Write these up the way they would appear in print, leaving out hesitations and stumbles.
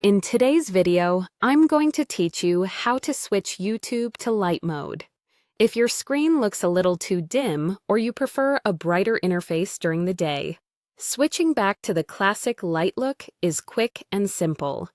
In today's video, I'm going to teach you how to switch YouTube to light mode. If your screen looks a little too dim or you prefer a brighter interface during the day, switching back to the classic light look is quick and simple.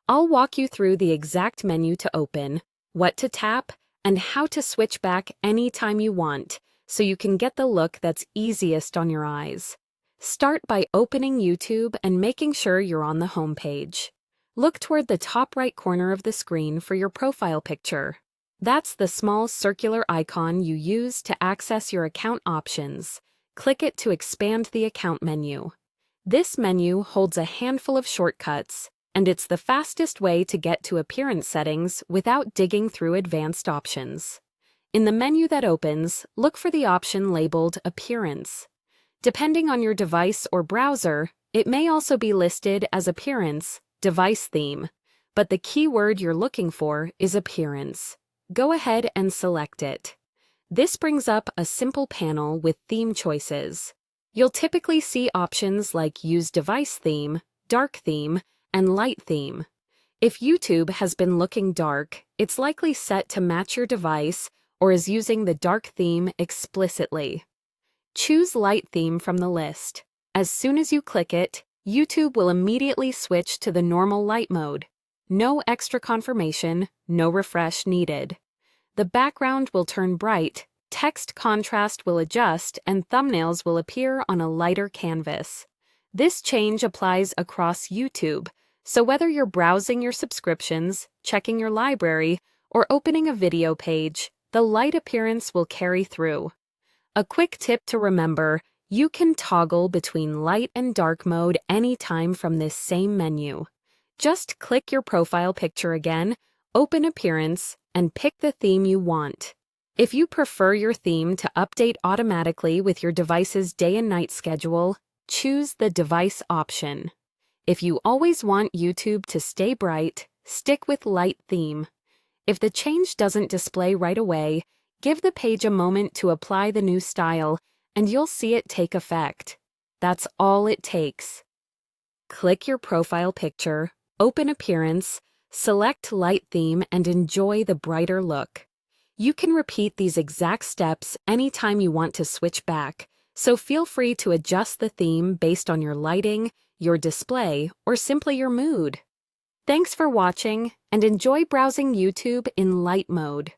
I'll walk you through the exact menu to open, what to tap, and how to switch back anytime you want so you can get the look that's easiest on your eyes. Start by opening YouTube and making sure you're on the home page. Look toward the top right corner of the screen for your profile picture. That's the small circular icon you use to access your account options. Click it to expand the account menu. This menu holds a handful of shortcuts, and it's the fastest way to get to appearance settings without digging through advanced options. In the menu that opens, look for the option labeled Appearance. Depending on your device or browser, it may also be listed as Appearance, Device Theme, but the keyword you're looking for is Appearance. Go ahead and select it. This brings up a simple panel with theme choices. You'll typically see options like Use Device Theme, Dark Theme, and Light Theme. If YouTube has been looking dark, it's likely set to match your device or is using the dark theme explicitly. Choose Light Theme from the list. As soon as you click it, YouTube will immediately switch to the normal light mode. No extra confirmation, no refresh needed. The background will turn bright, text contrast will adjust, and thumbnails will appear on a lighter canvas. This change applies across YouTube, so whether you're browsing your subscriptions, checking your library, or opening a video page, the light appearance will carry through. A quick tip to remember: you can toggle between light and dark mode anytime from this same menu. Just click your profile picture again, open Appearance, and pick the theme you want. If you prefer your theme to update automatically with your device's day and night schedule, choose the Device option. If you always want YouTube to stay bright, stick with Light Theme. If the change doesn't display right away, give the page a moment to apply the new style, and you'll see it take effect. That's all it takes. Click your profile picture, open Appearance, select Light Theme, and enjoy the brighter look. You can repeat these exact steps anytime you want to switch back, so feel free to adjust the theme based on your lighting, your display, or simply your mood. Thanks for watching, and enjoy browsing YouTube in light mode.